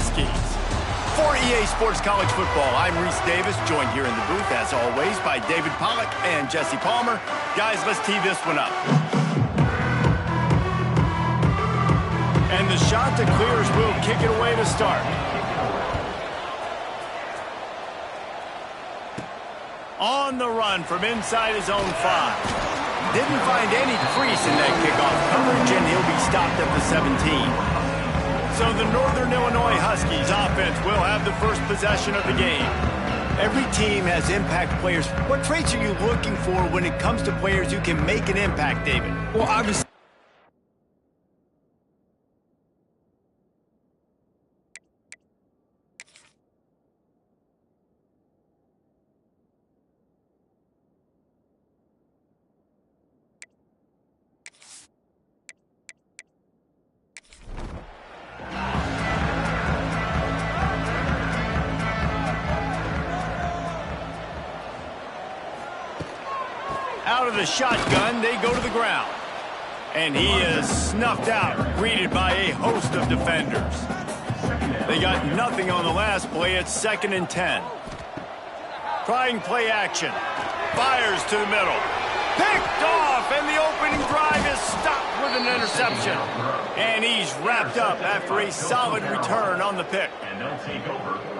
Huskies. For EA Sports College Football, I'm Reese Davis, joined here in the booth, as always, by David Pollack and Jesse Palmer. Guys, let's tee this one up. And the shot to clears will kick it away to start. On the run from inside his own 5. Didn't find any crease in that kickoff coverage, and he'll be stopped at the 17. So the Northern Illinois Huskies offense will have the first possession of the game. Every team has impact players. What traits are you looking for when it comes to players who can make an impact, David? Well, obviously, out of the shotgun, they go to the ground. And he is snuffed out, greeted by a host of defenders. They got nothing on the last play. It's 2nd and 10. Trying play action. Fires to the middle. Picked off, and the opening drive is stopped with an interception. And he's wrapped up after a solid return on the pick.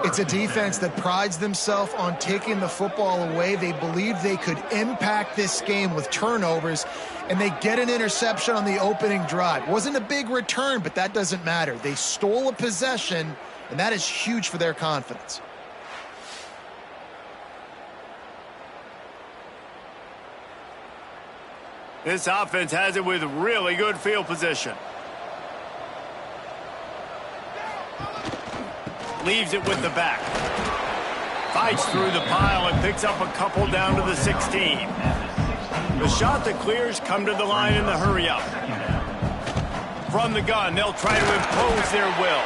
it's a defense that prides themselves on taking the football away. They believe they could impact this game with turnovers, and they get an interception on the opening drive. Wasn't a big return, but that doesn't matter. They stole a possession, and that is huge for their confidence. This offense has it with really good field position. Leaves it with the back. Fights through the pile and picks up a couple down to the 16. The shot that clears come to the line in the hurry-up. From the gun, they'll try to impose their will.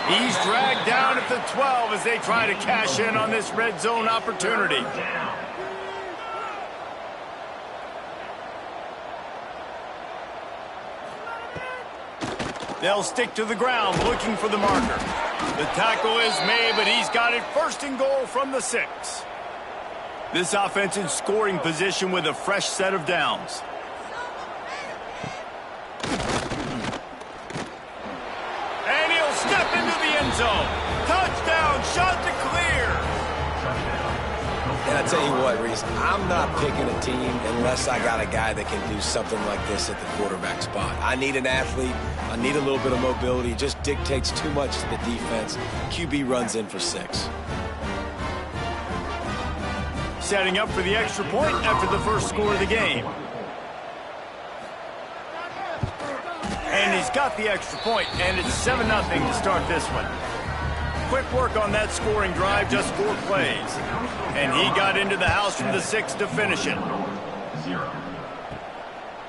He's dragged down at the 12 as they try to cash in on this red zone opportunity. They'll stick to the ground looking for the marker. The tackle is made, but he's got it 1st and goal from the 6. This offense in scoring position with a fresh set of downs. And he'll step into the end zone. Touchdown, shot to clear. And I tell you what, Reese, I'm not picking a team unless I got a guy that can do something like this at the quarterback spot. I need an athlete. I need a little bit of mobility. It just dictates too much to the defense. QB runs in for 6. Setting up for the extra point after the first score of the game. And he's got the extra point, and it's 7-0 to start this one. Quick work on that scoring drive, just 4 plays. And he got into the house from the 6 to finish it.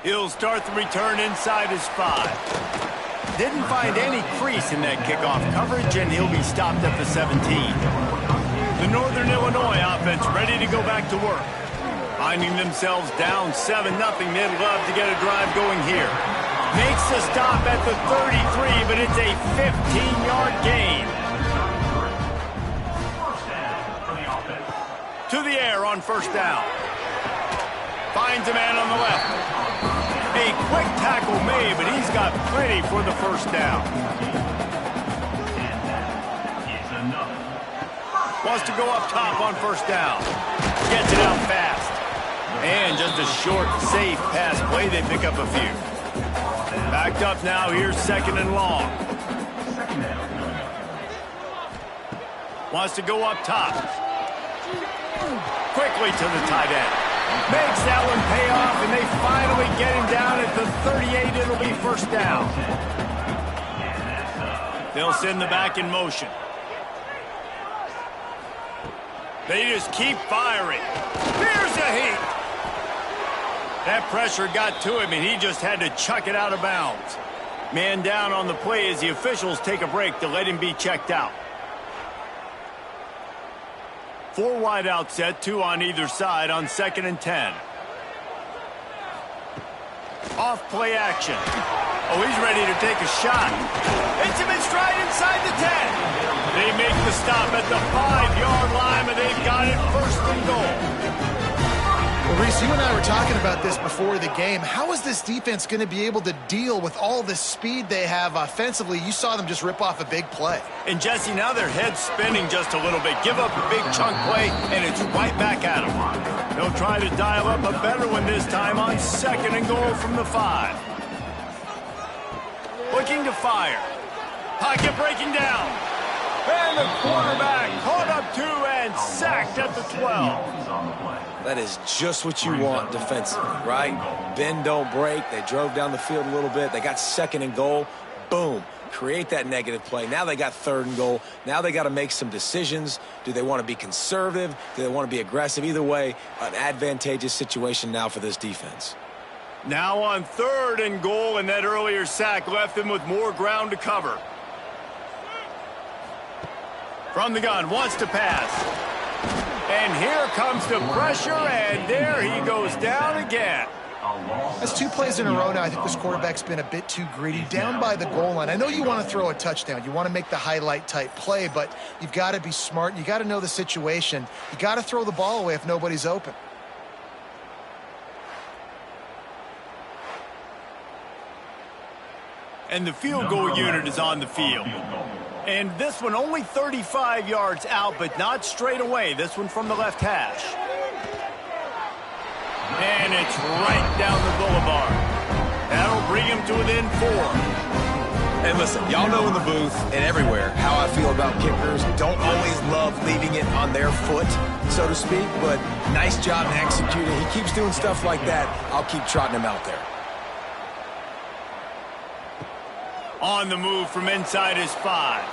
He'll start the return inside his 5. Didn't find any crease in that kickoff coverage, and he'll be stopped at the 17. The Northern Illinois offense ready to go back to work. Finding themselves down 7-0, they'd love to get a drive going here. Makes the stop at the 33, but it's a 15-yard gain. To the air on 1st down. Finds a man on the left. A quick tackle made, but he's got plenty for the 1st down. Wants to go up top on 1st down. Gets it out fast. And just a short, safe pass play. They pick up a few. Backed up now. Here's 2nd and long. Wants to go up top. Quickly to the tight end. Makes that one pay off, and they finally get him down at the 38. It'll be 1st down. They'll send the back in motion. They just keep firing. Here's a heat. That pressure got to him, and he just had to chuck it out of bounds. Man down on the play as the officials take a break to let him be checked out. 4 wide out set, 2 on either side on 2nd and 10. Off play action. Oh, he's ready to take a shot. Hits him in stride inside the 10. stop at the 5-yard line, but they've got it first and goal. Well, Reese, you and I were talking about this before the game. How is this defense going to be able to deal with all the speed they have offensively? You saw them just rip off a big play. And, Jesse, now their head's spinning just a little bit. Give up a big chunk play, and it's right back at them. They'll try to dial up a better one this time on 2nd and goal from the 5. Looking to fire. Pocket breaking down. And the quarterback caught up to and sacked at the 12. That is just what you want defensively, right? Bend, don't break. They drove down the field a little bit. They got 2nd and goal. Boom. Create that negative play. Now they got 3rd and goal. Now they got to make some decisions. Do they want to be conservative? Do they want to be aggressive? Either way, an advantageous situation now for this defense. Now on 3rd and goal, and that earlier sack left them with more ground to cover. From the gun, wants to pass. And here comes the pressure, and there he goes down again. That's 2 plays in a row now. I think this quarterback's been a bit too greedy. Down by the goal line. I know you want to throw a touchdown. You want to make the highlight-type play, but you've got to be smart. You got to know the situation. You got to throw the ball away if nobody's open. And the field goal unit is on the field. And this one only 35 yards out, but not straight away. This one from the left hash. And it's right down the boulevard. That'll bring him to within 4. And listen, y'all know in the booth and everywhere how I feel about kickers. Don't always love leaving it on their foot, so to speak, but nice job executing. He keeps doing stuff like that. I'll keep trotting him out there. On the move from inside his 5.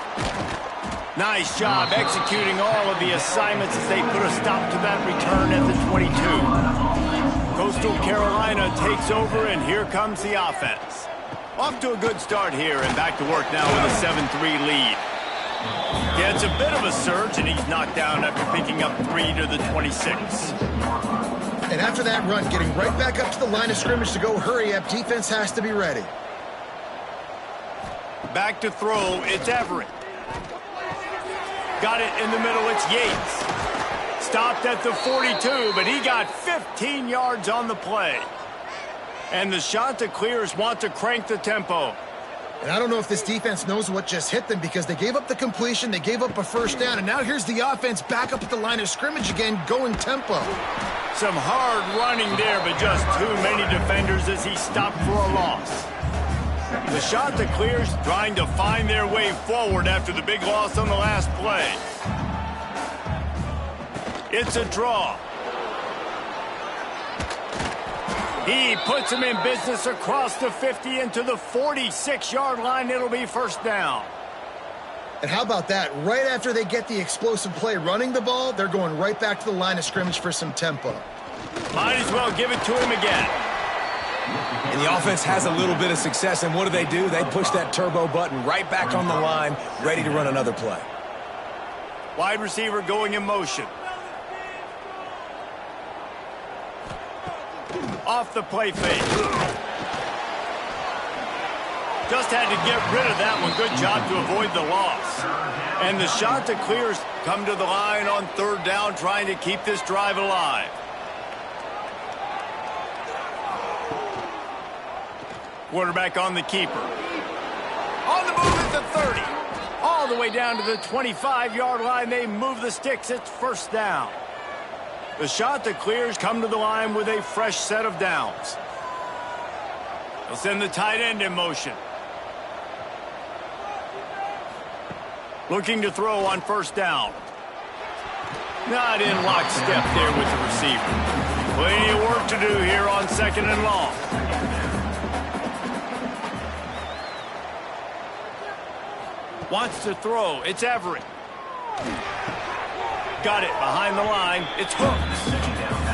Nice job executing all of the assignments as they put a stop to that return at the 22. Coastal Carolina takes over, and here comes the offense. Off to a good start here, and back to work now with a 7-3 lead. Yeah, it's a bit of a surge, and he's knocked down after picking up 3 to the 26. And after that run, getting right back up to the line of scrimmage to go hurry up, defense has to be ready. Back to throw, it's Everett. Got it in the middle, it's Yates. Stopped at the 42, but he got 15 yards on the play. And the Chanticleers want to crank the tempo. And I don't know if this defense knows what just hit them because they gave up the completion, they gave up a first down, and now here's the offense back up at the line of scrimmage again, going tempo. Some hard running there, but just too many defenders as he stopped for a loss. The Chanticleers trying to find their way forward after the big loss on the last play. It's a draw. He puts him in business across the 50 into the 46-yard line. It'll be first down. And how about that? Right after they get the explosive play running the ball, they're going right back to the line of scrimmage for some tempo. Might as well give it to him again. And the offense has a little bit of success, and what do? They push that turbo button right back on the line, ready to run another play. Wide receiver going in motion. Off the play fake. Just had to get rid of that one. Good job to avoid the loss. And the Chanticleers come to the line on 3rd down, trying to keep this drive alive. Quarterback on the keeper. On the move at the 30. All the way down to the 25-yard line. They move the sticks. It's first down. The Chanticleers come to the line with a fresh set of downs. They'll send the tight end in motion. Looking to throw on first down. Not in lockstep there with the receiver. Plenty of work to do here on 2nd and long. Wants to throw. It's Everett. Got it behind the line. It's Hooks.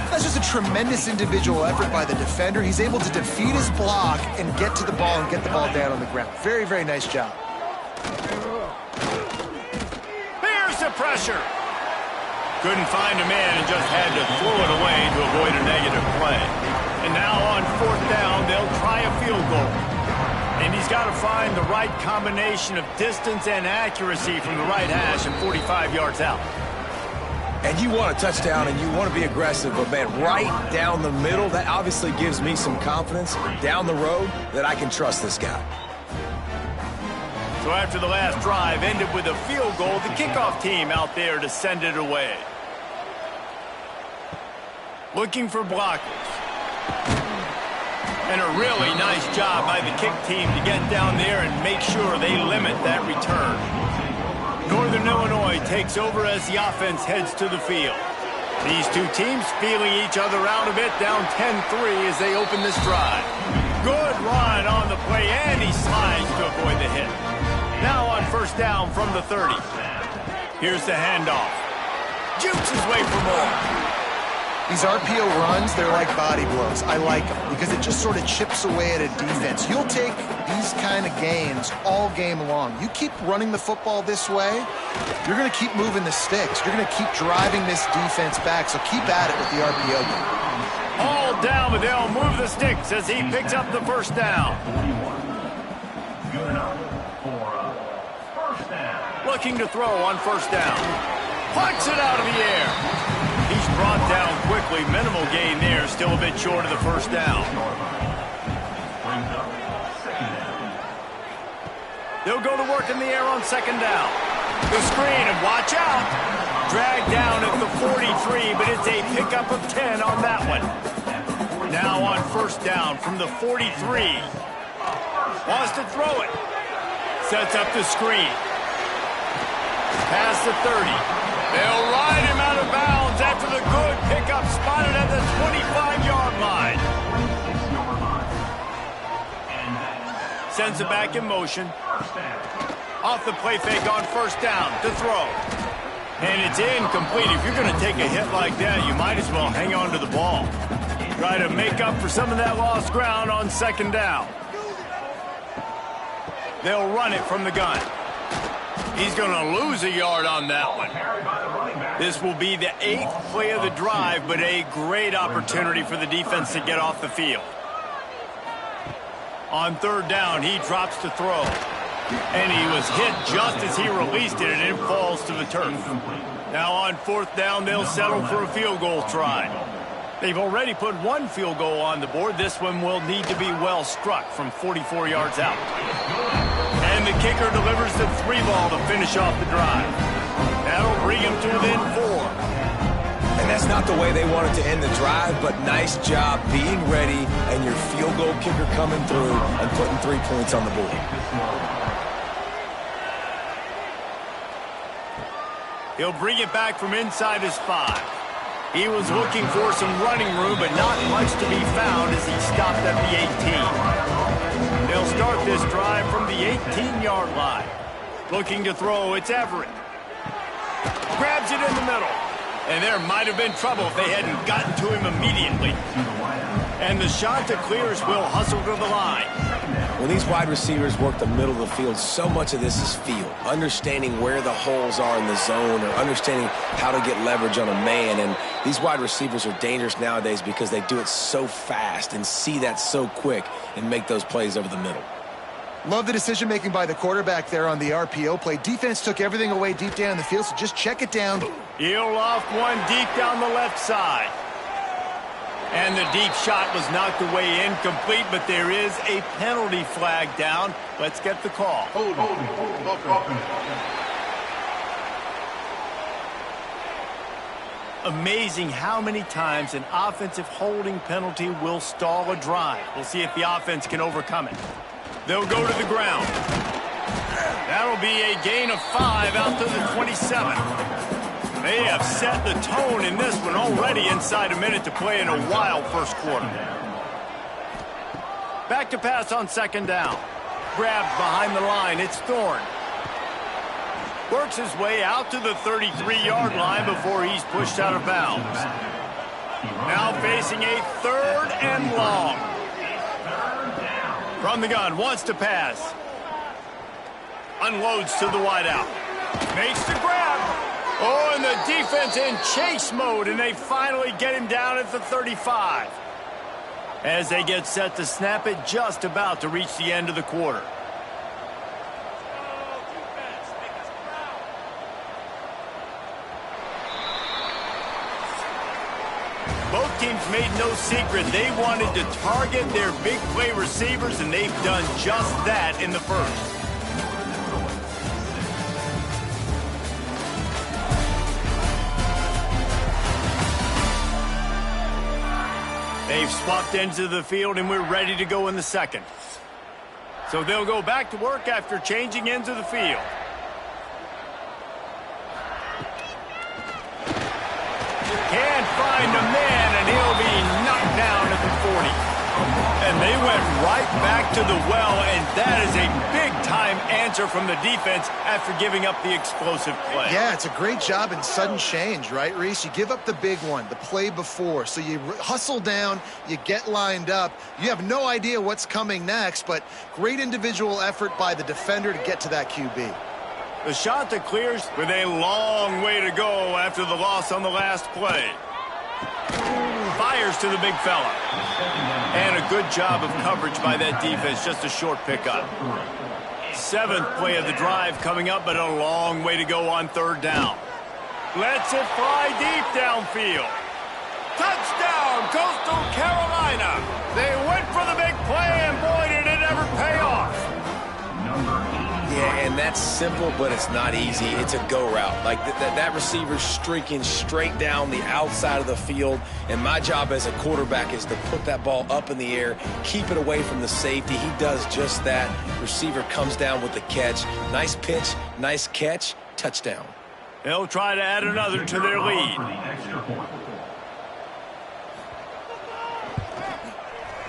That's just a tremendous individual effort by the defender. He's able to defeat his block and get to the ball and get the ball down on the ground. Very, very nice job. Here's the pressure. Couldn't find a man and just had to throw it away to avoid a negative play. And now on 4th down, they'll try a field goal. And he's got to find the right combination of distance and accuracy from the right hash and 45 yards out. And you want a touchdown and you want to be aggressive, but, man, right down the middle, that obviously gives me some confidence down the road that I can trust this guy. So after the last drive ended with a field goal, the kickoff team out there to send it away. Looking for blockers. And a really nice job by the kick team to get down there and make sure they limit that return. Northern Illinois takes over as the offense heads to the field. These two teams feeling each other out a bit, down 10-3 as they open this drive. Good run on the play, and he slides to avoid the hit. Now on first down from the 30. Here's the handoff. Jukes his way for more. These RPO runs, they're like body blows. I like them because it just sort of chips away at a defense. You'll take these kind of gains all game long. You keep running the football this way, you're going to keep moving the sticks. You're going to keep driving this defense back, so keep at it with the RPO game. All down, but they'll move the sticks as he picks up the first down. Looking to throw on first down. Plucks it out of the air. He's brought down quickly. Minimal gain there. Still a bit short of the first down. They'll go to work in the air on second down. The screen, and watch out. Dragged down at the 43, but it's a pickup of 10 on that one. Now on first down from the 43. Wants to throw it. Sets up the screen. Past the 30. They'll ride him out of bounds after the good pickup spotted at the 25-yard line. Sends it back in motion. Off the play fake on first down to throw. And it's incomplete. If you're going to take a hit like that, you might as well hang on to the ball. Try to make up for some of that lost ground on second down. They'll run it from the gun. He's going to lose a yard on that one. This will be the 8th play of the drive, but a great opportunity for the defense to get off the field. On third down, he drops to throw. And he was hit just as he released it, and it falls to the turf. Now on fourth down, they'll settle for a field goal try. They've already put one field goal on the board. This one will need to be well struck from 44 yards out. And the kicker delivers the 3-ball to finish off the drive. That'll bring him to within 4. And that's not the way they wanted to end the drive, but nice job being ready and your field goal kicker coming through and putting 3 points on the board. He'll bring it back from inside his 5. He was looking for some running room, but not much to be found as he stopped at the 18. They'll start this drive from the 18-yard line. Looking to throw, it's Everett. Grabs it in the middle. And there might have been trouble if they hadn't gotten to him immediately. And the shot to clears will hustle to the line. When these wide receivers work the middle of the field, so much of this is feel. Understanding where the holes are in the zone or understanding how to get leverage on a man. And these wide receivers are dangerous nowadays because they do it so fast and see that so quick and make those plays over the middle. Love the decision-making by the quarterback there on the RPO play. Defense took everything away deep down the field, so just check it down. He'll loft one deep down the left side. And the deep shot was knocked away incomplete, but there is a penalty flag down. Let's get the call. Amazing how many times an offensive holding penalty will stall a drive. We'll see if the offense can overcome it. They'll go to the ground. That'll be a gain of 5 out to the 27. They have set the tone in this one already inside a minute to play in a wild first quarter. Back to pass on second down. Grabbed behind the line. It's Thorne. Works his way out to the 33-yard line before he's pushed out of bounds. Now facing a 3rd and long. From the gun, wants to pass. Unloads to the wideout. Makes the grab. Oh, and the defense in chase mode, and they finally get him down at the 35. As they get set to snap it, just about to reach the end of the quarter. team's made no secret. They wanted to target their big play receivers, and they've done just that in the first. They've swapped ends of the field, and we're ready to go in the second. So they'll go back to work after changing ends of the field. Can't find a man, and he'll be knocked down at the 40. And they went right back to the well, and that is a big-time answer from the defense after giving up the explosive play. Yeah, it's a great job in sudden change, right, Reese? You give up the big one, the play before, so you hustle down, you get lined up. You have no idea what's coming next, but great individual effort by the defender to get to that QB. The shot that clears with a long way to go after the loss on the last play. Fires to the big fella. And a good job of coverage by that defense, just a short pickup. 7th play of the drive coming up, but a long way to go on 3rd down. Lets it fly deep downfield. Touchdown, Coastal Carolina. They went for the big play, and boy, did it ever pay off. Yeah, and that's simple, but it's not easy. It's a go route. Like that receiver's streaking straight down the outside of the field, and my job as a quarterback is to put that ball up in the air, keep it away from the safety. He does just that. Receiver comes down with the catch. Nice pitch, nice catch, touchdown. They'll try to add another to their lead.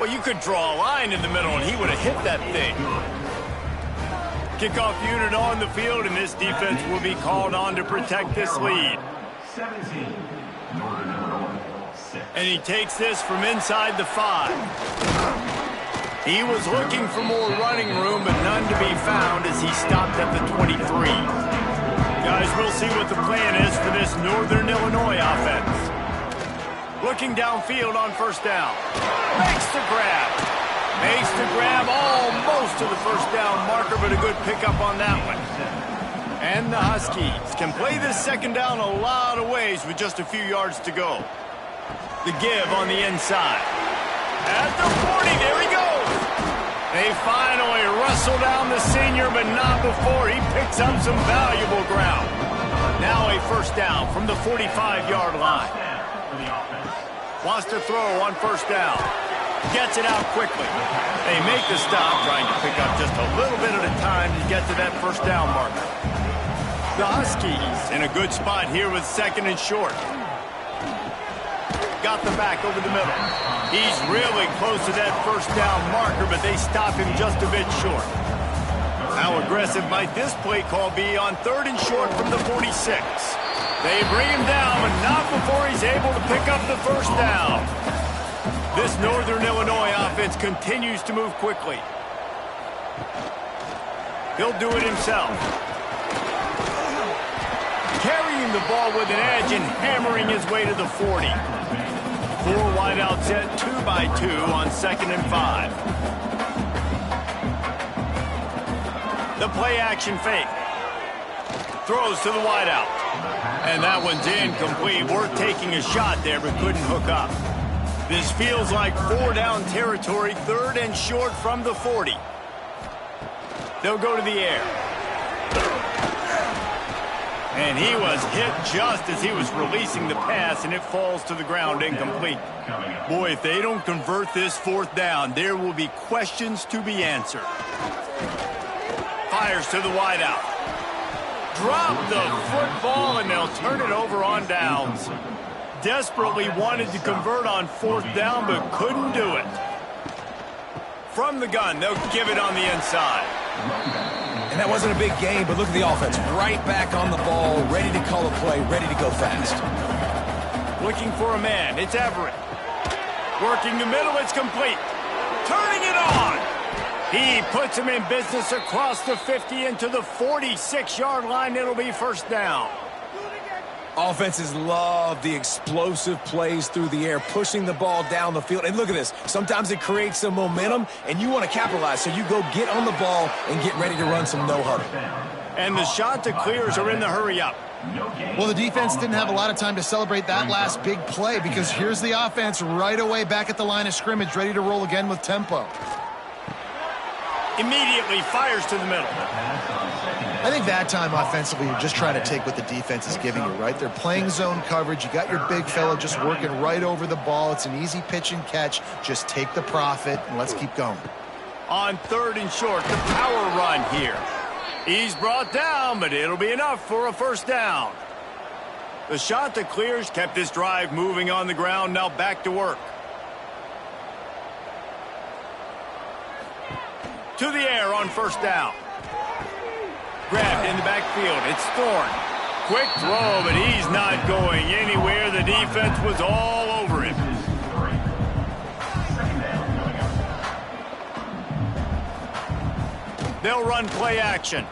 Well, you could draw a line in the middle, and he would have hit that thing. Kickoff unit on the field, and this defense will be called on to protect this lead. And he takes this from inside the 5. He was looking for more running room, but none to be found as he stopped at the 23. Guys, we'll see what the plan is for this Northern Illinois offense. Looking downfield on 1st down. Makes the grab. Makes the grab almost to the 1st down marker, but a good pickup on that one. And the Huskies can play this 2nd down a lot of ways with just a few yards to go. The give on the inside. At the 40, there he goes. They finally wrestle down the senior, but not before he picks up some valuable ground. Now a 1st down from the 45-yard line. Wants to throw on 1st down. Gets it out quickly. They make the stop, trying to pick up just a little bit at a time to get to that 1st down marker. The Huskies in a good spot here with 2nd and short. Got the back over the middle. He's really close to that 1st down marker, but they stop him just a bit short. How aggressive might this play call be on 3rd and short from the 46? They bring him down, but not before he's able to pick up the 1st down. This Northern Illinois offense continues to move quickly. He'll do it himself. Carrying the ball with an edge and hammering his way to the 40. 4 wideouts set 2-by-2 on 2nd and 5. The play action fake. Throws to the wideout. And that one's incomplete. Worth taking a shot there, but couldn't hook up. This feels like 4-down territory, 3rd and short from the 40. They'll go to the air. And he was hit just as he was releasing the pass, and it falls to the ground incomplete. Boy, if they don't convert this 4th down, there will be questions to be answered. Fires to the wideout. Drop the football, and they'll turn it over on downs. Desperately wanted to convert on 4th down, but couldn't do it. From the gun, they'll give it on the inside. And that wasn't a big game, but look at the offense. Right back on the ball, ready to call a play, ready to go fast. Looking for a man, it's Everett. Working the middle, it's complete. Turning it on. He puts him in business across the 50 into the 46-yard line. It'll be 1st down. Offenses love the explosive plays through the air, pushing the ball down the field. And look at this. Sometimes it creates some momentum, and you want to capitalize. So you go get on the ball and get ready to run some no-huddle. And the shot to clears are in the hurry-up. Well, the defense didn't have a lot of time to celebrate that last big play because here's the offense right away back at the line of scrimmage, ready to roll again with tempo. Immediately fires to the middle. I think that time offensively, you're just trying to take what the defense is giving you, right? They're playing zone coverage. You got your big fella just working right over the ball. It's an easy pitch and catch. Just take the profit and let's keep going. On 3rd and short, the power run here. He's brought down, but it'll be enough for a first down. The shot that clears kept this drive moving on the ground. Now back to work. To the air on first down. Grabbed in the backfield. It's Thorne. Quick throw, but he's not going anywhere. The defense was all over him. They'll run play action.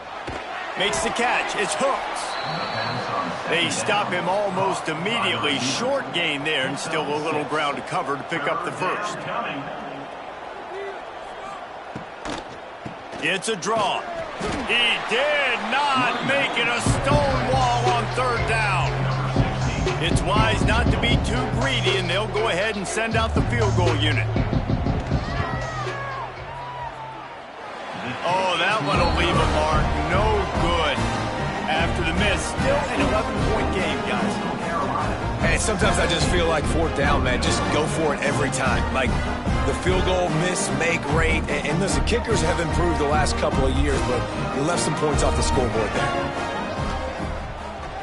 Makes the catch. It's Hooks. They stop him almost immediately. Short gain there and still a little ground to cover to pick up the first. It's a draw. He did not make it a stone wall on 3rd down. It's wise not to be too greedy, and they'll go ahead and send out the field goal unit. Oh, that one will leave a mark. No good. After the miss, still an 11-point game, guys. Hey, sometimes I just feel like 4th down, man. Just go for it every time. Like the field goal miss, make rate. And listen, kickers have improved the last couple of years, but you left some points off the scoreboard there.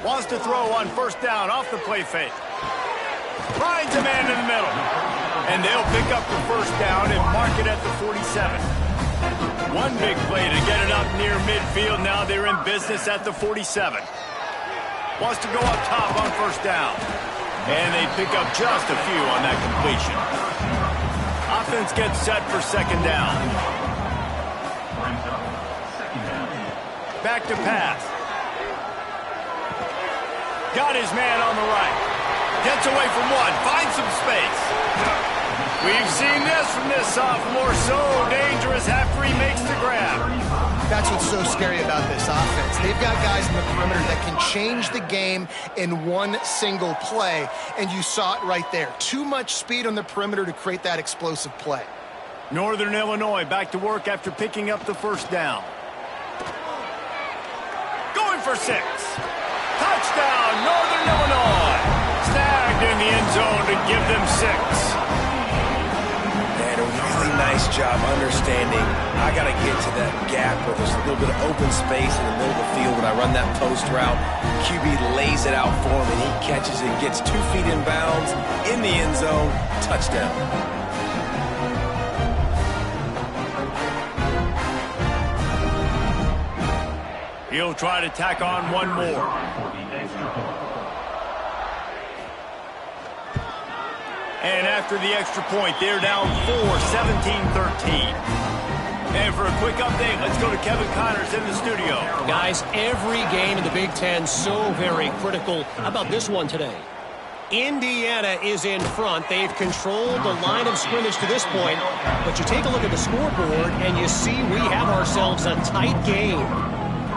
Wants to throw on first down off the play fake. Finds a man in the middle. And they'll pick up the first down and mark it at the 47. One big play to get it up near midfield. Now they're in business at the 47. Wants to go up top on first down. And they pick up just a few on that completion. Offense gets set for 2nd down. Back to pass. Got his man on the right. Gets away from one. Finds some space. We've seen this from this sophomore. So dangerous after he makes the grab. That's what's so scary about this offense. They've got guys in the perimeter that can change the game in one single play, and you saw it right there. Too much speed on the perimeter to create that explosive play. Northern Illinois back to work after picking up the first down. Going for 6. Touchdown, Northern Illinois. Snagged in the end zone to give them 6. A really nice job understanding I got to get to that gap where there's a little bit of open space in the middle of the field when I run that post route. QB lays it out for him, and he catches it, gets 2 feet in bounds, in the end zone, touchdown. He'll try to tack on one more. And after the extra point, they're down 4, 17-13. And for a quick update, let's go to Kevin Connors in the studio. Guys, every game in the Big Ten so very critical. How about this one today? Indiana is in front. They've controlled the line of scrimmage to this point. But you take a look at the scoreboard, and you see we have ourselves a tight game.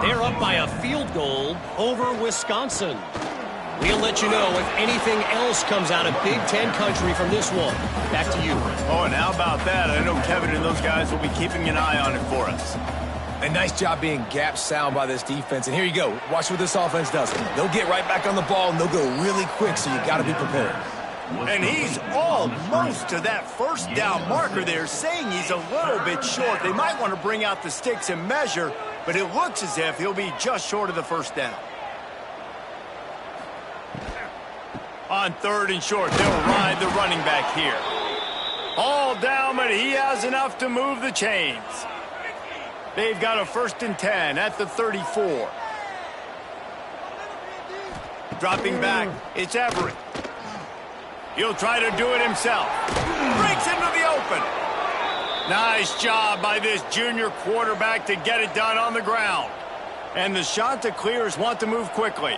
They're up by a field goal over Wisconsin. We'll let you know if anything else comes out of Big Ten country from this one. Back to you. Oh, and how about that? I know Kevin and those guys will be keeping an eye on it for us. A nice job being gap sound by this defense. And here you go. Watch what this offense does. They'll get right back on the ball, and they'll go really quick, so you got to be prepared. And he's almost to that first down marker there, saying he's a little bit short. They might want to bring out the sticks and measure, but it looks as if he'll be just short of the first down. On 3rd and short, they'll ride the running back here. All down, but he has enough to move the chains. They've got a 1st and 10 at the 34. Dropping back, it's Everett. He'll try to do it himself. Breaks into the open. Nice job by this junior quarterback to get it done on the ground. And the Chanticleers want to move quickly.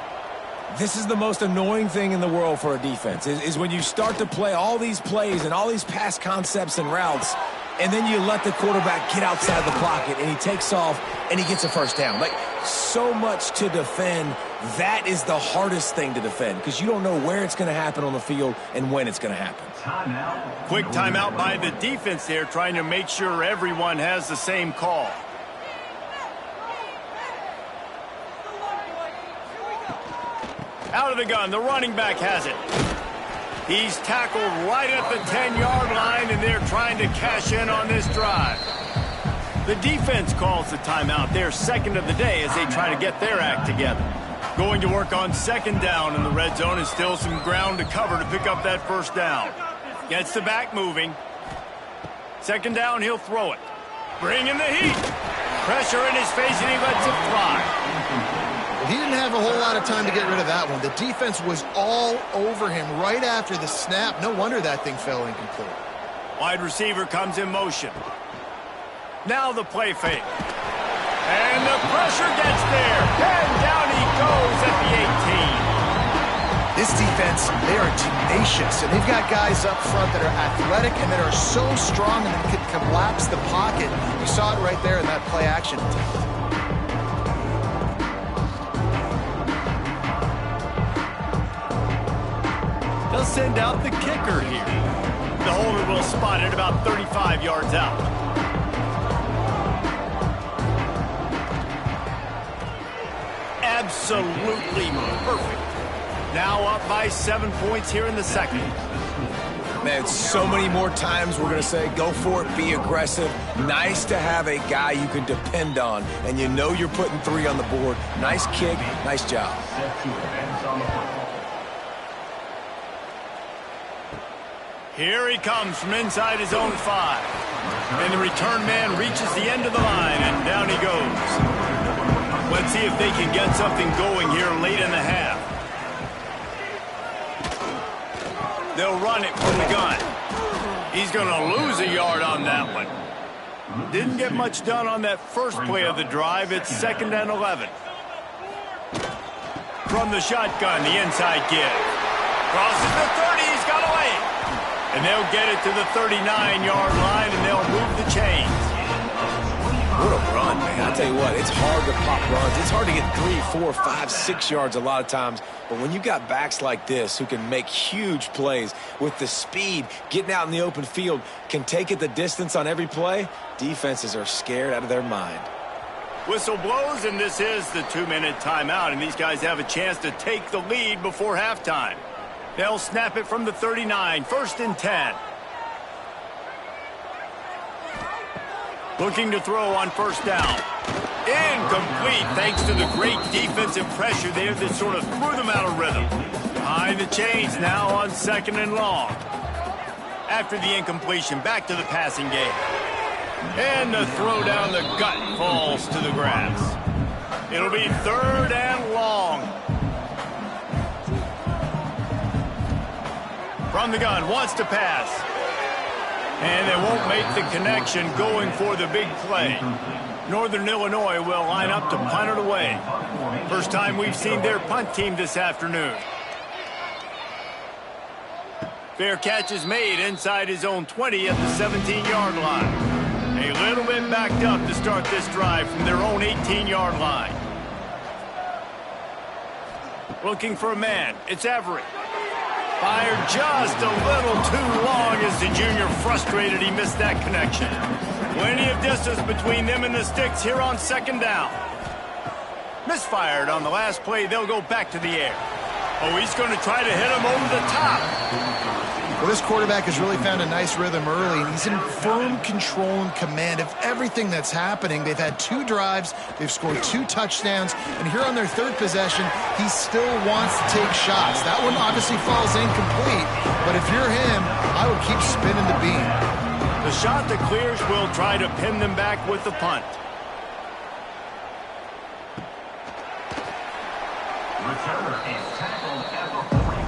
This is the most annoying thing in the world for a defense, is when you start to play all these plays and all these pass concepts and routes, and then you let the quarterback get outside the pocket, and he takes off, and he gets a first down. Like, so much to defend. That is the hardest thing to defend because you don't know where it's going to happen on the field and when it's going to happen. Quick timeout by the defense there, trying to make sure everyone has the same call. Out of the gun, the running back has it. He's tackled right at the 10-yard line, and they're trying to cash in on this drive. The defense calls the timeout. They're second of the day as they try to get their act together. Going to work on second down in the red zone, and still some ground to cover to pick up that first down. Gets the back moving. Second down, he'll throw it. Bringing the heat. Pressure in his face, and he lets it fly. He didn't have a whole lot of time to get rid of that one. The defense was all over him right after the snap. No wonder that thing fell incomplete. Wide receiver comes in motion. Now the play fake. And the pressure gets there. And down he goes at the 18. This defense, they are tenacious. And they've got guys up front that are athletic and that are so strong and that can collapse the pocket. You saw it right there in that play action attempt. They'll send out the kicker here. The holder will spot it about 35 yards out. Absolutely perfect. Now up by 7 points here in the second. Man, so many more times we're going to say, go for it, be aggressive. Nice to have a guy you can depend on, and you know you're putting 3 on the board. Nice kick, nice job. Here he comes from inside his own 5. And the return man reaches the end of the line, and down he goes. Let's see if they can get something going here late in the half. They'll run it from the gun. He's going to lose a yard on that one. Didn't get much done on that first play of the drive. It's 2nd and 11. From the shotgun, the inside give. Crosses the 30, he's got away. And they'll get it to the 39-yard line, and they'll move the chains. What a run, man. I'll tell you what, it's hard to pop runs. It's hard to get 3, 4, 5, 6 yards a lot of times. But when you've got backs like this who can make huge plays with the speed, getting out in the open field, can take it the distance on every play, defenses are scared out of their mind. Whistle blows, and this is the 2-minute timeout, and these guys have a chance to take the lead before halftime. They'll snap it from the 39, 1st and 10. Looking to throw on first down. Incomplete, thanks to the great defensive pressure there that sort of threw them out of rhythm. Behind the chains now on 2nd and long. After the incompletion, back to the passing game. And the throw down the gut falls to the grass. It'll be 3rd and long. From the gun, wants to pass. And they won't make the connection going for the big play. Northern Illinois will line up to punt it away. First time we've seen their punt team this afternoon. Fair catch is made inside his own 20 at the 17-yard line. A little bit backed up to start this drive from their own 18-yard line. Looking for a man. It's Everett. Fired just a little too long as the junior frustrated he missed that connection. Plenty of distance between them and the sticks here on 2nd down. Misfired on the last play. They'll go back to the air. Oh, he's going to try to hit him over the top. Well, this quarterback has really found a nice rhythm early, and he's in firm control and command of everything that's happening. They've had 2 drives, they've scored 2 touchdowns, and here on their 3rd possession, he still wants to take shots. That one obviously falls incomplete, but if you're him, I would keep spinning the beam. The shot that clears will try to pin them back with the punt.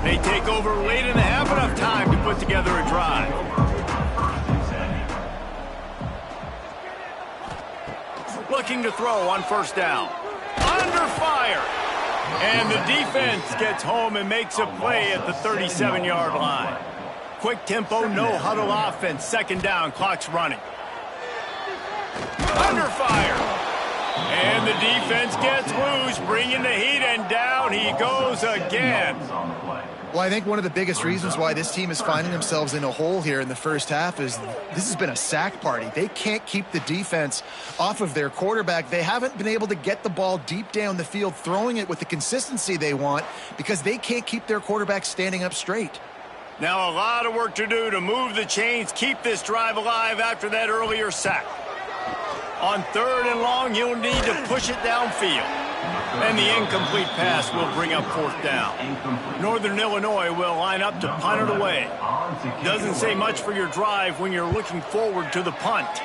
They take over late in the half, enough time to put together a drive. Looking to throw on first down. Under fire. And the defense gets home and makes a play at the 37-yard line. Quick tempo, no huddle offense. 2nd down, clock's running. Under fire. And the defense gets loose, bringing the heat, and down he goes again. Well, I think one of the biggest reasons why this team is finding themselves in a hole here in the first half is this has been a sack party. They can't keep the defense off of their quarterback. They haven't been able to get the ball deep down the field, throwing it with the consistency they want because they can't keep their quarterback standing up straight. Now a lot of work to do to move the chains, keep this drive alive after that earlier sack. On 3rd and long, you'll need to push it downfield. And the incomplete pass will bring up 4th down. Northern Illinois will line up to punt it away. Doesn't say much for your drive when you're looking forward to the punt.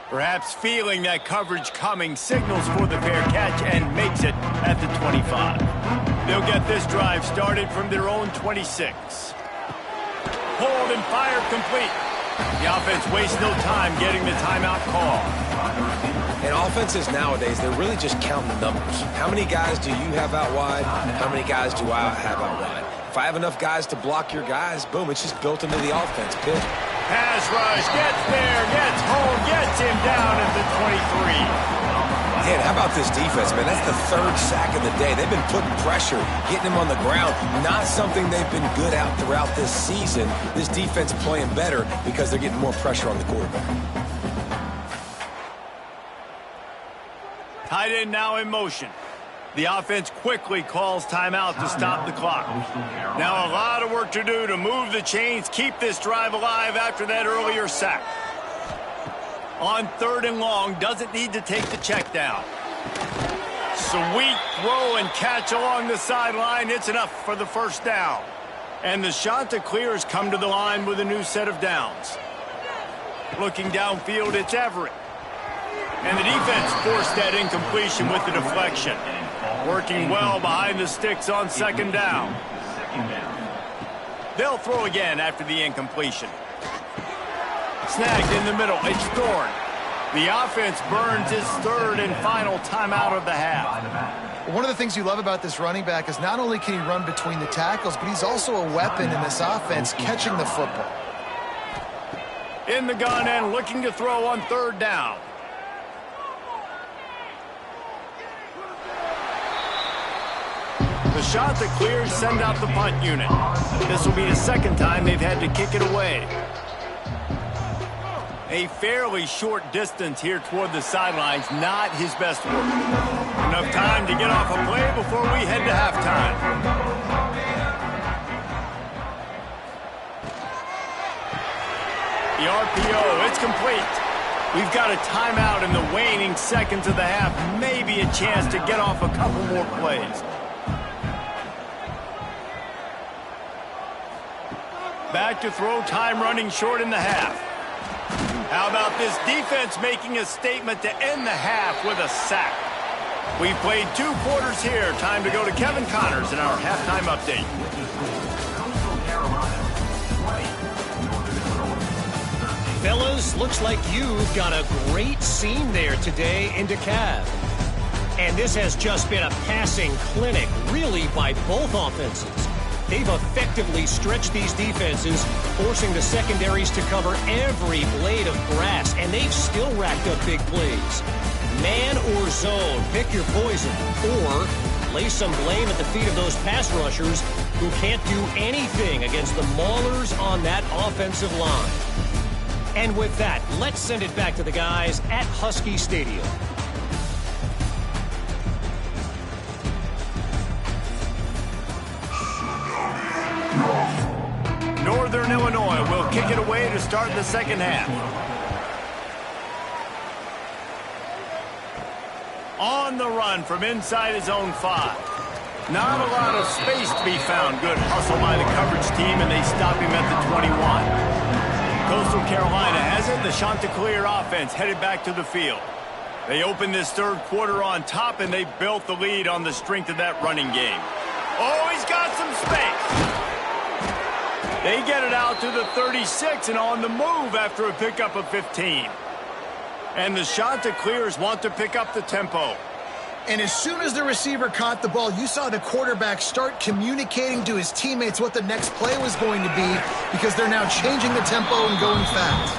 Perhaps feeling that coverage coming, signals for the fair catch and makes it at the 25. They'll get this drive started from their own 26. Pulled and fired complete. The offense wastes no time getting the timeout call. And offenses nowadays, they're really just counting the numbers. How many guys do you have out wide? How many guys do I have out wide? If I have enough guys to block your guys, boom, it's just built into the offense. Pick. Pass rush, gets there, gets home, gets him down at the 23. Man, how about this defense, man? That's the 3rd sack of the day. They've been putting pressure, getting him on the ground. Not something they've been good at throughout this season. This defense playing better because they're getting more pressure on the quarterback. Tight end now in motion. The offense quickly calls timeout to stop the clock. Now a lot of work to do to move the chains, keep this drive alive after that earlier sack. On 3rd and long, doesn't need to take the check down. Sweet throw and catch along the sideline. It's enough for the 1st down. And the Chanticleers come to the line with a new set of downs. Looking downfield, it's Everett. And the defense forced that incompletion with the deflection. Working well behind the sticks on 2nd down. They'll throw again after the incompletion. Snagged in the middle, it's Thorne. The offense burns his 3rd and final timeout of the half. One of the things you love about this running back is not only can he run between the tackles, but he's also a weapon in this offense, catching the football. In the gun and looking to throw on 3rd down. The Chanticleers send out the punt unit. This will be the 2nd time they've had to kick it away. A fairly short distance here toward the sidelines, not his best work. Enough time to get off a play before we head to halftime. The RPO, it's complete. We've got a timeout in the waning seconds of the half. Maybe a chance to get off a couple more plays. Back to throw, time running short in the half. How about this defense making a statement to end the half with a sack? We've played 2 quarters here. Time to go to Kevin Connors in our halftime update. Fellas, looks like you've got a great scene there today in DeKalb. And this has just been a passing clinic, really, by both offenses. They've effectively stretched these defenses, forcing the secondaries to cover every blade of grass, and they've still racked up big plays. Man or zone, pick your poison, or lay some blame at the feet of those pass rushers who can't do anything against the maulers on that offensive line. And with that, let's send it back to the guys at Husky Stadium. Northern Illinois will kick it away to start the 2nd half. On the run from inside his own 5. Not a lot of space to be found. Good hustle by the coverage team, and they stop him at the 21. Coastal Carolina has it. The Chanticleer offense headed back to the field. They open this 3rd quarter on top, and they built the lead on the strength of that running game. Oh, he's got some space. They get it out to the 36 and on the move after a pickup of 15. And the Chanticleers want to pick up the tempo. And as soon as the receiver caught the ball, you saw the quarterback start communicating to his teammates what the next play was going to be because they're now changing the tempo and going fast.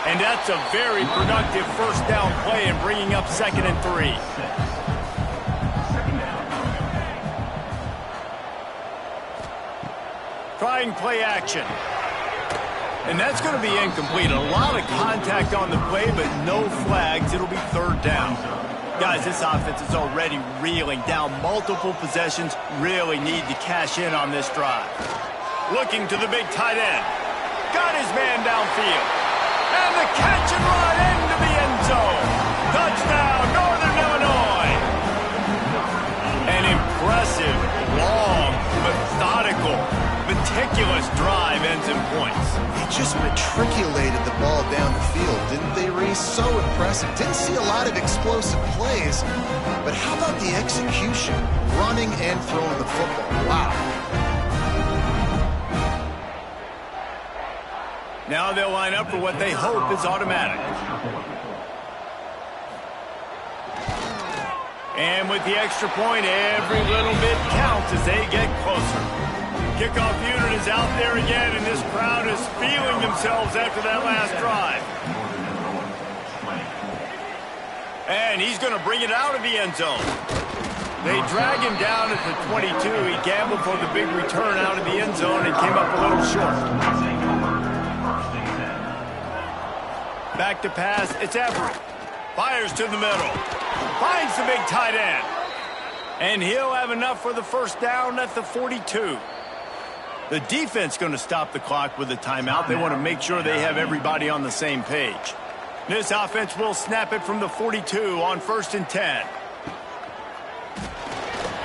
And that's a very productive first down play and bringing up 2nd and 3. Trying play action. And that's going to be incomplete. A lot of contact on the play, but no flags. It'll be 3rd down. Guys, this offense is already reeling down multiple possessions. Really need to cash in on this drive. Looking to the big tight end. Got his man downfield. And the catch and run into the end zone. Touchdown, Northern Illinois. An impressive, long, methodical, meticulous drive ends in points. They just matriculated the ball down the field, didn't they, Reese? So impressive. Didn't see a lot of explosive plays, but how about the execution? Running and throwing the football. Wow. Now they'll line up for what they hope is automatic. And with the extra point, every little bit counts as they get closer. Kickoff unit is out there again, and this crowd is feeling themselves after that last drive. And he's going to bring it out of the end zone. They drag him down at the 22. He gambled for the big return out of the end zone and came up a little short. Back to pass, it's Everett. Fires to the middle. Finds the big tight end. And he'll have enough for the first down at the 42. The defense going to stop the clock with a timeout. They want to make sure they have everybody on the same page. This offense will snap it from the 42 on 1st and 10.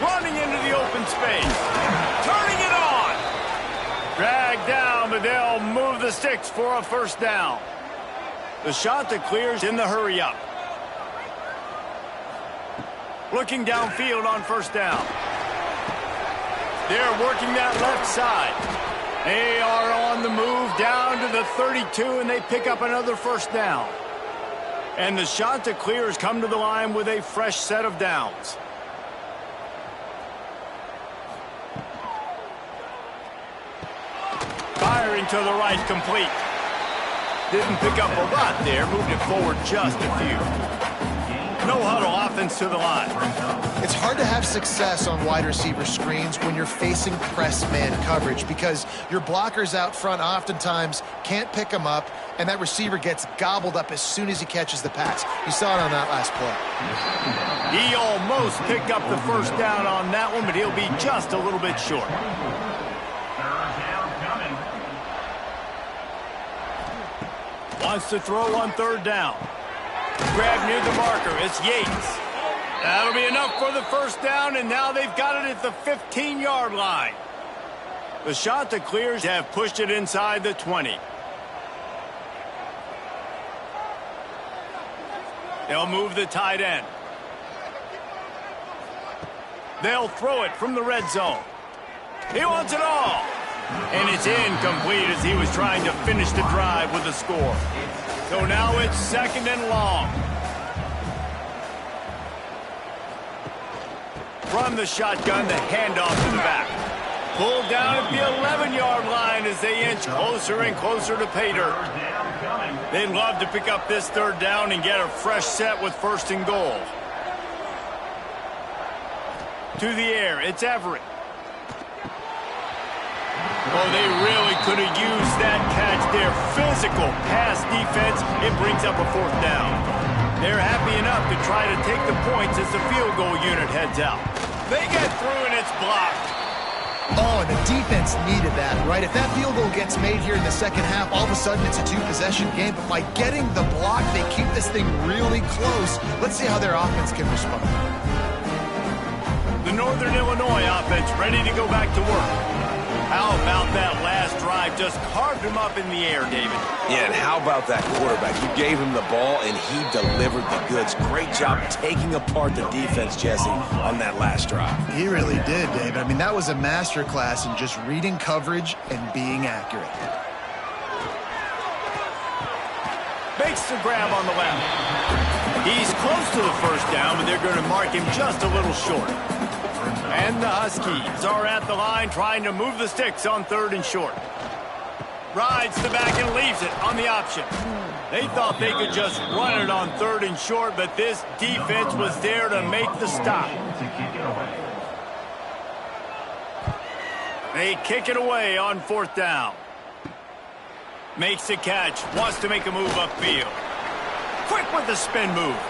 Running into the open space. Turning it on. Dragged down, but they'll move the sticks for a first down. The shot that clears in the hurry up. Looking downfield on 1st down. They're working that left side. They are on the move down to the 32, and they pick up another first down. And the shot that clears come to the line with a fresh set of downs. Firing to the right, complete. Didn't pick up a lot there, moved it forward just a few. No huddle offense to the line. It's hard to have success on wide receiver screens when you're facing press man coverage because your blockers out front oftentimes can't pick them up, and that receiver gets gobbled up as soon as he catches the pass. You saw it on that last play. He almost picked up the first down on that one, but he'll be just a little bit short. Wants to throw on 3rd down. Grab near the marker. It's Yates. That'll be enough for the first down, and now they've got it at the 15-yard line. The shot that clears have pushed it inside the 20. They'll move the tight end. They'll throw it from the red zone. He wants it all. And it's incomplete as he was trying to finish the drive with a score. So now it's 2nd and long. From the shotgun, the handoff to the back. Pulled down at the 11-yard line as they inch closer and closer to pay dirt. They'd love to pick up this 3rd down and get a fresh set with 1st and goal. To the air, it's Everett. Oh, they really could have used that catch there. Physical pass defense. It brings up a 4th down. They're happy enough to try to take the points as the field goal unit heads out. They get through and it's blocked. Oh, and the defense needed that, right? If that field goal gets made here in the second half, all of a sudden it's a 2-possession game. But by getting the block, they keep this thing really close. Let's see how their offense can respond. The Northern Illinois offense ready to go back to work. How about that last drive? Just carved him up in the air, David. Yeah, and how about that quarterback? You gave him the ball, and he delivered the goods. Great job taking apart the defense, Jesse, on that last drive. He really did, David. I mean, that was a masterclass in just reading coverage and being accurate. Makes the grab on the left. He's close to the first down, but they're going to mark him just a little short. And the Huskies are at the line trying to move the sticks on 3rd and short. Rides the back and leaves it on the option. They thought they could just run it on 3rd and short, but this defense was there to make the stop. They kick it away on 4th down. Makes the catch. Wants to make a move upfield. Quick with the spin move.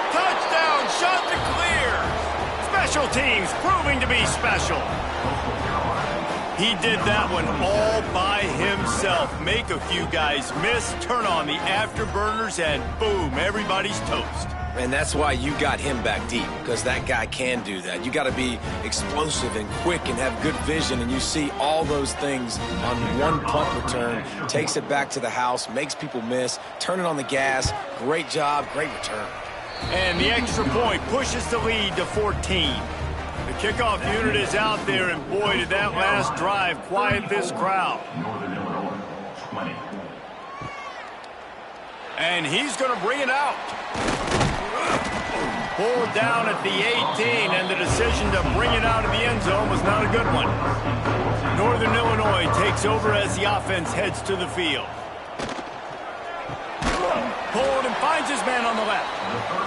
Touchdown, shot to clear. Special teams proving to be special. He did that one all by himself. Make a few guys miss, turn on the afterburners, and boom, everybody's toast. And that's why you got him back deep, because that guy can do that. You got to be explosive and quick and have good vision, and you see all those things on one punt return. Takes it back to the house, makes people miss, turn it on the gas. Great job, great return. And the extra point pushes the lead to 14. The kickoff unit is out there, and boy, did that last drive quiet this crowd. And he's going to bring it out. Pulled down at the 18, and the decision to bring it out of the end zone was not a good one. Northern Illinois takes over as the offense heads to the field. Pulled and finds his man on the left.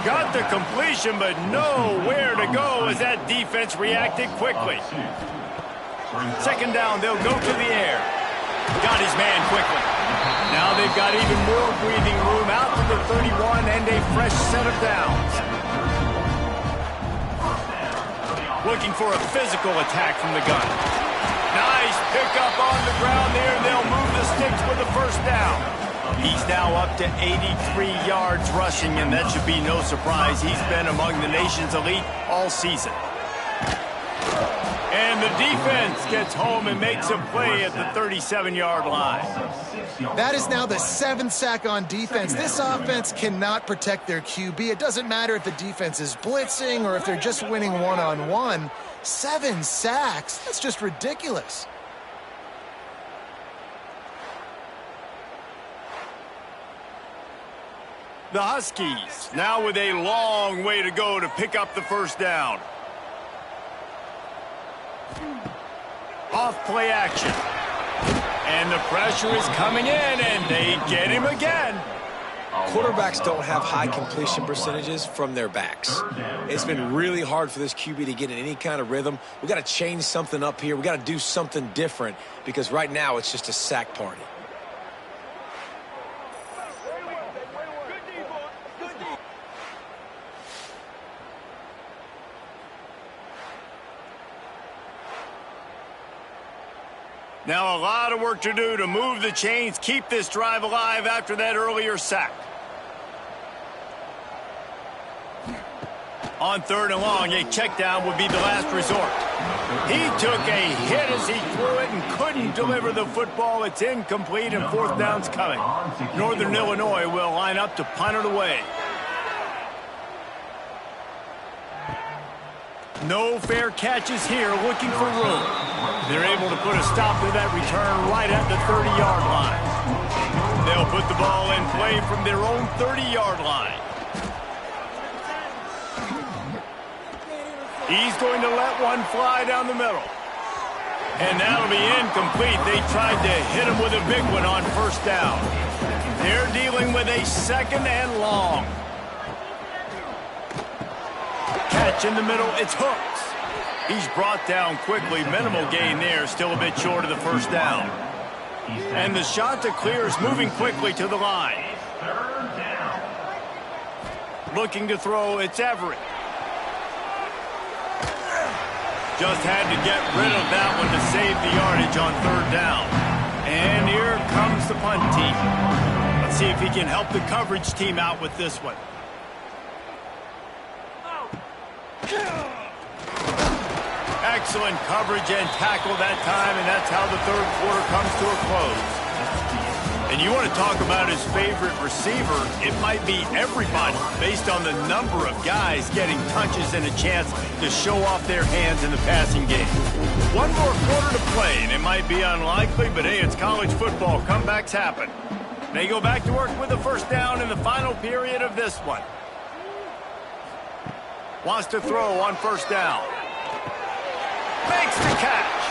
Got the completion, but nowhere to go as that defense reacted quickly. 2nd down, they'll go to the air. Got his man quickly. Now they've got even more breathing room out to the 31 and a fresh set of downs. Looking for a physical attack from the gun. Nice pickup on the ground there. They'll move the sticks with the 1st down. He's now up to 83 yards rushing, and that should be no surprise. He's been among the nation's elite all season. And the defense gets home and makes a play at the 37-yard line. That is now the 7th sack on defense. This offense cannot protect their QB. It doesn't matter if the defense is blitzing or if they're just winning one-on-one. 7 sacks? That's just ridiculous. The Huskies now with a long way to go to pick up the 1st down. Off play action. And the pressure is coming in, and they get him again. Quarterbacks don't have high completion percentages from their backs. It's been really hard for this QB to get in any kind of rhythm. We got to change something up here. We got to do something different, because right now it's just a sack party. Now a lot of work to do to move the chains, keep this drive alive after that earlier sack. On 3rd and long, a check down would be the last resort. He took a hit as he threw it and couldn't deliver the football. It's incomplete, and 4th down's coming. Northern Illinois will line up to punt it away. No fair catches here, looking for room. They're able to put a stop to that return right at the 30-yard line. They'll put the ball in play from their own 30-yard line. He's going to let one fly down the middle. And that'll be incomplete. They tried to hit him with a big one on 1st down. They're dealing with a 2nd and long. Catch in the middle, it's Hooks. He's brought down quickly. Minimal gain there, still a bit short of the 1st down. And the shot to clear is moving quickly to the line. Looking to throw, it's Everett. Just had to get rid of that one to save the yardage on 3rd down. And here comes the punt team. Let's see if he can help the coverage team out with this one. Excellent coverage and tackle that time, and that's how the 3rd quarter comes to a close. And you want to talk about his favorite receiver, it might be everybody based on the number of guys getting touches and a chance to show off their hands in the passing game. One more quarter to play, and it might be unlikely, but hey, it's college football. Comebacks happen. They go back to work with the 1st down in the final period of this one. Wants to throw on 1st down. Makes the catch.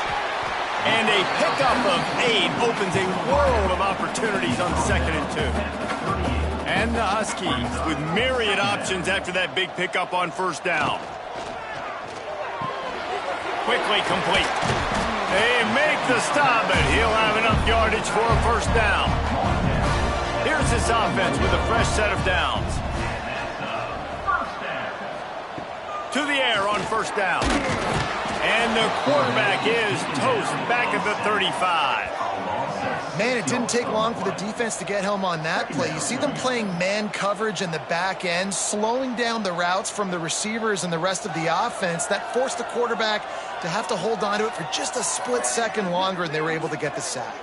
And A pickup of 8 opens a world of opportunities on 2nd and 2. And the Huskies with myriad options after that big pickup on 1st down. Quickly complete. They make the stop, but he'll have enough yardage for a 1st down. Here's this offense with a fresh set of downs. To the air on 1st down. And the quarterback is toast back at the 35. Man, it didn't take long for the defense to get home on that play. You see them playing man coverage in the back end, slowing down the routes from the receivers and the rest of the offense. That forced the quarterback to have to hold on to it for just a split second longer, and they were able to get the sack.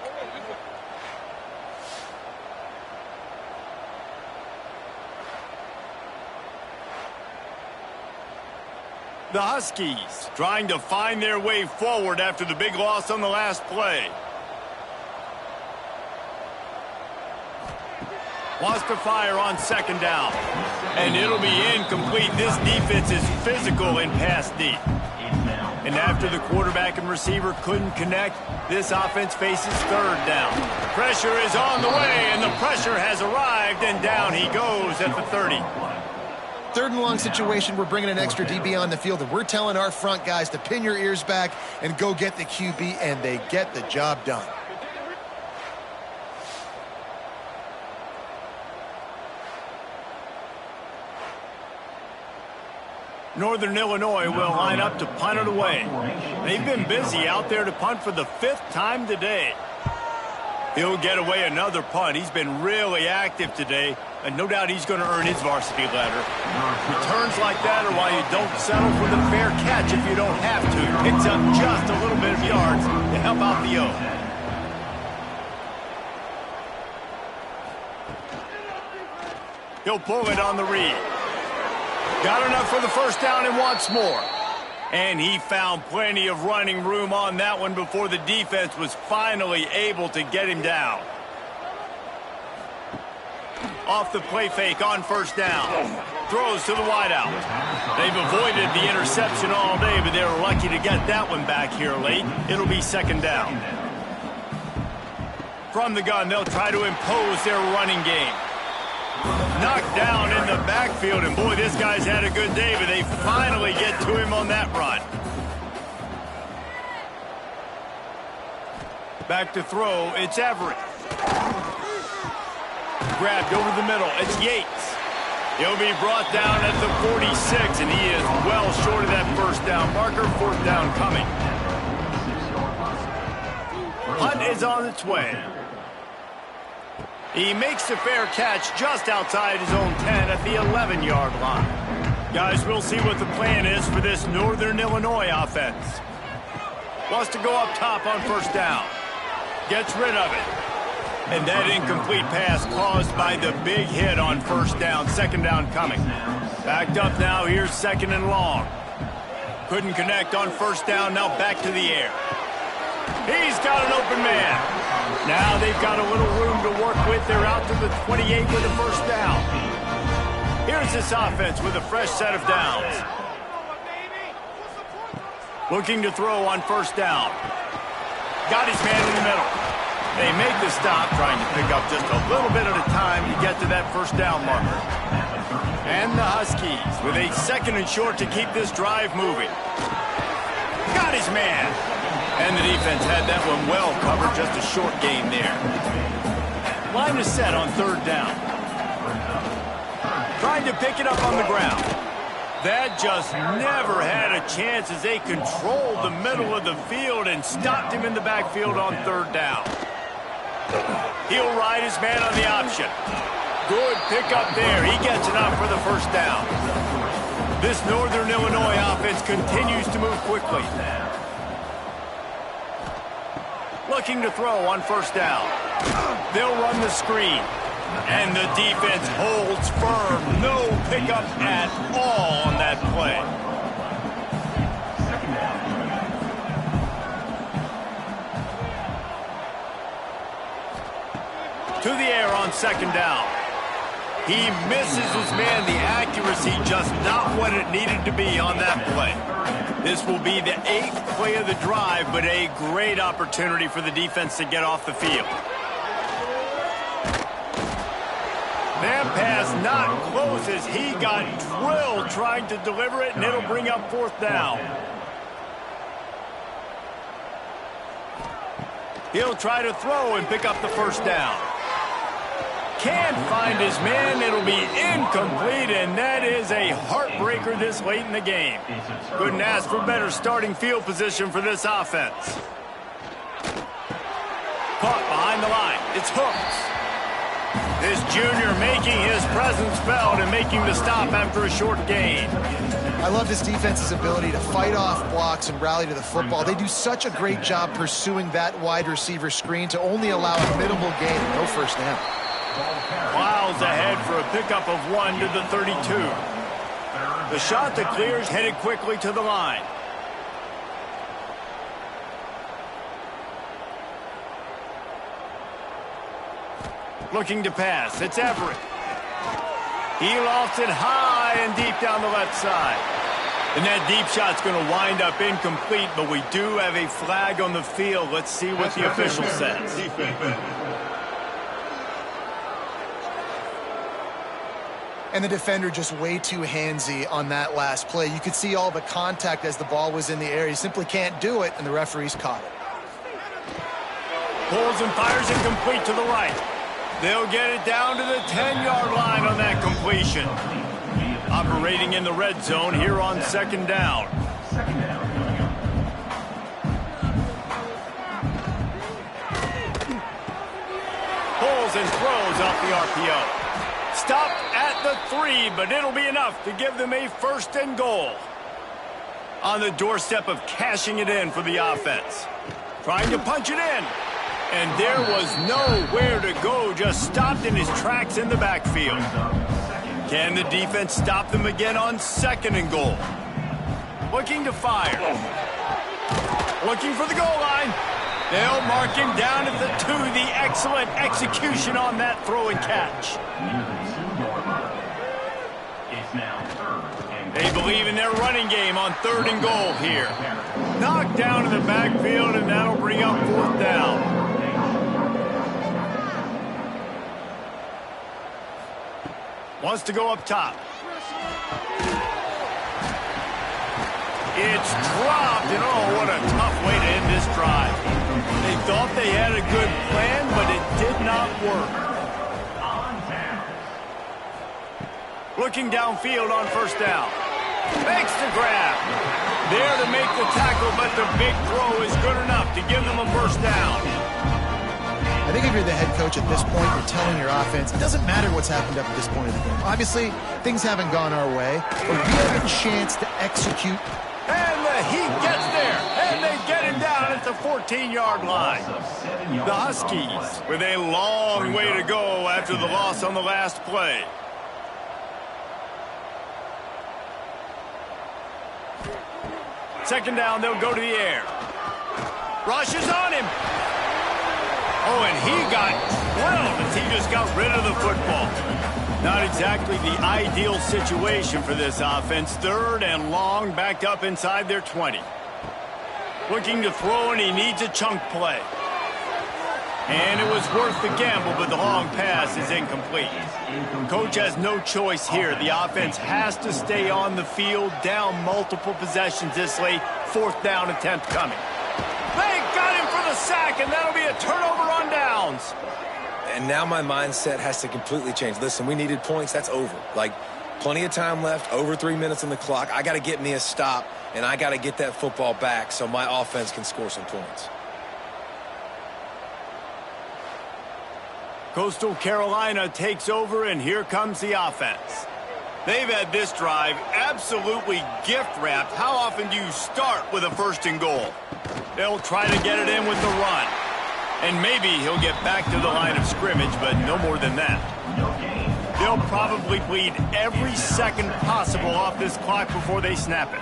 The Huskies trying to find their way forward after the big loss on the last play. Wants to fire on 2nd down. And it'll be incomplete. This defense is physical in pass deep. And after the quarterback and receiver couldn't connect, this offense faces 3rd down. Pressure is on the way, and the pressure has arrived, and down he goes at the 30. 3rd and long situation, we're bringing an extra DB on the field, and we're telling our front guys to pin your ears back and go get the QB, and they get the job done. Northern Illinois will line up to punt it away. They've been busy out there to punt for the 5th time today. He'll get away another punt. He's been really active today, and no doubt he's going to earn his varsity letter. Returns like that are why you don't settle for the fair catch if you don't have to. Picks up just a little bit of yards to help out the O. He'll pull it on the read. Got enough for the 1st down and wants more. And he found plenty of running room on that one before the defense was finally able to get him down. Off the play fake on 1st down. Throws to the wideout. They've avoided the interception all day, but they were lucky to get that one back here late. It'll be 2nd down. From the gun, they'll try to impose their running game. Knocked down in the backfield, and boy, this guy's had a good day, but they finally get to him on that run. Back to throw, it's Everett. Grabbed over the middle, it's Yates. He'll be brought down at the 46, and he is well short of that 1st down marker. 4th down coming. Punt is on its way. He makes the fair catch just outside his own 10 at the 11-yard line. Guys, we'll see what the plan is for this Northern Illinois offense. Wants to go up top on 1st down. Gets rid of it. And that incomplete pass caused by the big hit on 1st down. 2nd down coming. Backed up now. Here's 2nd and long. Couldn't connect on 1st down. Now back to the air. He's got an open man. Now they've got a little room to work with. They're out to the 28 with a 1st down. Here's this offense with a fresh set of downs. Looking to throw on 1st down. Got his man in the middle. They make the stop, trying to pick up just a little bit at a time to get to that 1st down marker. And the Huskies with a 2nd and short to keep this drive moving. Got his man. And the defense had that one well covered, just a short gain there. Line is set on 3rd down. Trying to pick it up on the ground. That just never had a chance as they controlled the middle of the field and stopped him in the backfield on 3rd down. He'll ride his man on the option. Good pickup there. He gets enough for the 1st down. This Northern Illinois offense continues to move quickly. Looking to throw on 1st down. They'll run the screen. And the defense holds firm. No pickup at all on that play. To the air on 2nd down. He misses his man. The accuracy just not what it needed to be on that play. This will be the 8th play of the drive, but a great opportunity for the defense to get off the field. That pass not close as he got drilled trying to deliver it, and it'll bring up 4th down. He'll try to throw and pick up the 1st down. Can't find his man. It'll be incomplete, and that is a heartbreaker this late in the game. Couldn't ask for better starting field position for this offense. Caught behind the line. It's Hooks. This junior making his presence felt and making the stop after a short gain. I love this defense's ability to fight off blocks and rally to the football. They do such a great job pursuing that wide receiver screen to only allow a minimal gain and no 1st down. Miles ahead for a pickup of 1 to the 32. The shot that clears headed quickly to the line. Looking to pass. It's Everett. He lofts it high and deep down the left side. And that deep shot's going to wind up incomplete, but we do have a flag on the field. Let's see what the official says. And the defender just way too handsy on that last play. You could see all the contact as the ball was in the air. He simply can't do it, and the referee's caught it. Pulls and fires it complete to the right. They'll get it down to the 10-yard line on that completion. Operating in the red zone here on 2nd down. Pulls and throws off the RPO. Stopped at the 3, but it'll be enough to give them a 1st and goal. On the doorstep of cashing it in for the offense. Trying to punch it in. And there was nowhere to go, just stopped in his tracks in the backfield. Can the defense stop them again on 2nd and goal? Looking to fire. Looking for the goal line. They'll mark him down at the 2. The excellent execution on that throw and catch. They believe in their running game on 3rd and goal here. Knocked down in the backfield, and that'll bring up 4th down. Wants to go up top. It's dropped, and oh, what a tough way to end this drive. They thought they had a good plan, but it did not work. Looking downfield on 1st down. Makes the grab. There to make the tackle, but the big throw is good enough to give them a 1st down. I think if you're the head coach at this point, you're telling your offense, it doesn't matter what's happened up at this point of the game. Obviously, things haven't gone our way, but we have a chance to execute. And the Heat gets there, and they get him down at the 14-yard line. The Huskies with a long way to go after the loss on the last play. Second down, they'll go to the air. Rush is on him. Oh, and he got drilled as he just got rid of the football. Not exactly the ideal situation for this offense. 3rd and long, backed up inside their 20. Looking to throw, and he needs a chunk play. And it was worth the gamble, but the long pass is incomplete. Coach has no choice here. The offense has to stay on the field, down multiple possessions this late. 4th down attempt coming. They got him for the sack, and that'll be a turnover on downs. And now my mindset has to completely change. Listen, we needed points. That's over. Like, plenty of time left, over 3 minutes on the clock. I got to get me a stop, and I got to get that football back so my offense can score some points. Coastal Carolina takes over, and here comes the offense. They've had this drive absolutely gift-wrapped. How often do you start with a 1st and goal? They'll try to get it in with the run. And maybe he'll get back to the line of scrimmage, but no more than that. They'll probably bleed every second possible off this clock before they snap it.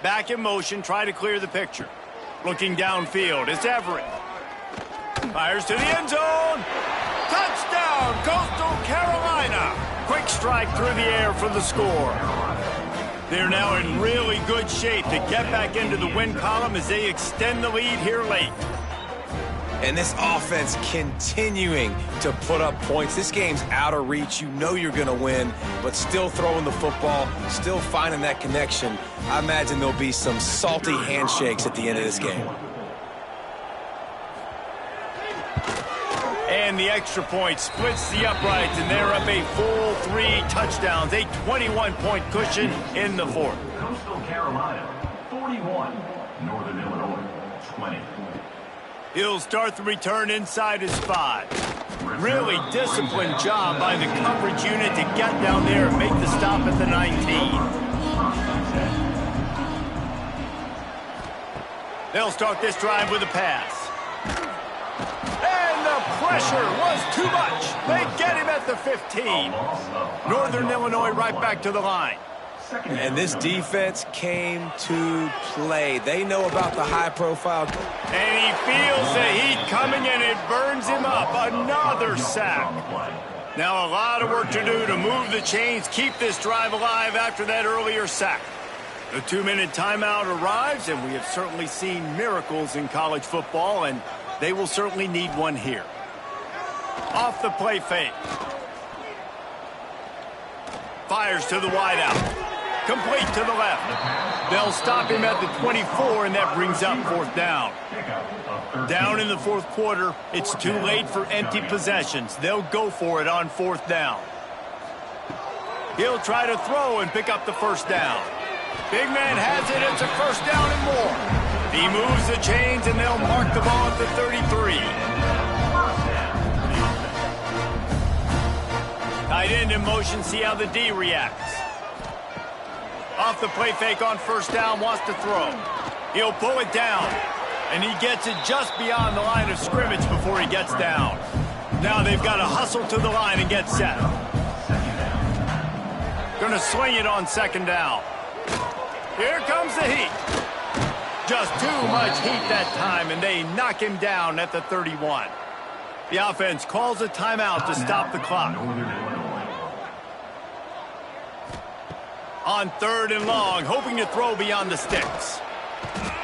back in motion, try to clear the picture. Looking downfield, it's Everett. Fires to the end zone. Touchdown, Coastal Carolina. Quick strike through the air for the score. They're now in really good shape to get back into the win column as they extend the lead here late. And this offense continuing to put up points. This game's out of reach. You know you're going to win, but still throwing the football, still finding that connection. I imagine there'll be some salty handshakes at the end of this game. And the extra point splits the uprights, and they're up a full 3 touchdowns, a 21-point cushion in the fourth. Coastal Carolina, 41. Northern Illinois, 20. He'll start the return inside his spot. Really disciplined job by the coverage unit to get down there and make the stop at the 19. They'll start this drive with a pass. And the pressure was too much. They get him at the 15. Northern Illinois right back to the line. And this defense came to play. They know about the high profile. And he feels the heat coming, and it burns him up. Another sack. Now a lot of work to do to move the chains, keep this drive alive after that earlier sack. The 2-minute timeout arrives, and we have certainly seen miracles in college football, and they will certainly need one here. Off the play fake. Fires to the wideout. Complete to the left. They'll stop him at the 24, and that brings up 4th down. Down in the 4th quarter, it's too late for empty possessions. They'll go for it on 4th down. He'll try to throw and pick up the 1st down. Big man has it. It's a 1st down and more. He moves the chains, and they'll mark the ball at the 33. Tight end in motion, see how the D reacts. Off the play fake on 1st down, wants to throw. He'll pull it down, and he gets it just beyond the line of scrimmage before he gets down. Now they've got to hustle to the line and get set. Going to swing it on 2nd down. Here comes the heat. Just too much heat that time, and they knock him down at the 31. The offense calls a timeout to stop the clock. On 3rd and long, hoping to throw beyond the sticks.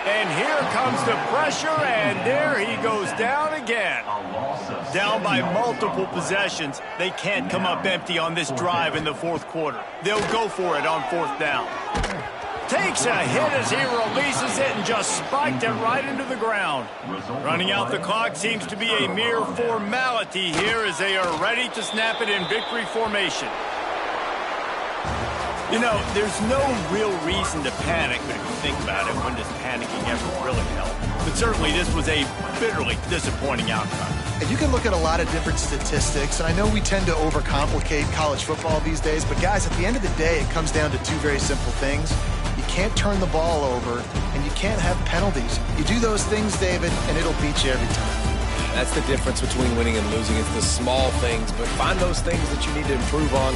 And here comes the pressure, and there he goes down again. Down by multiple possessions. They can't come up empty on this drive in the 4th quarter. They'll go for it on 4th down. Takes a hit as he releases it and just spiked it right into the ground. Running out the clock seems to be a mere formality here as they are ready to snap it in victory formation. You know, there's no real reason to panic, but if you think about it, when does panicking ever really help? But certainly this was a bitterly disappointing outcome. And you can look at a lot of different statistics, and I know we tend to overcomplicate college football these days, but guys, at the end of the day, it comes down to 2 very simple things. You can't turn the ball over, and you can't have penalties. You do those things, David, and it'll beat you every time. That's the difference between winning and losing. It's the small things, but find those things that you need to improve on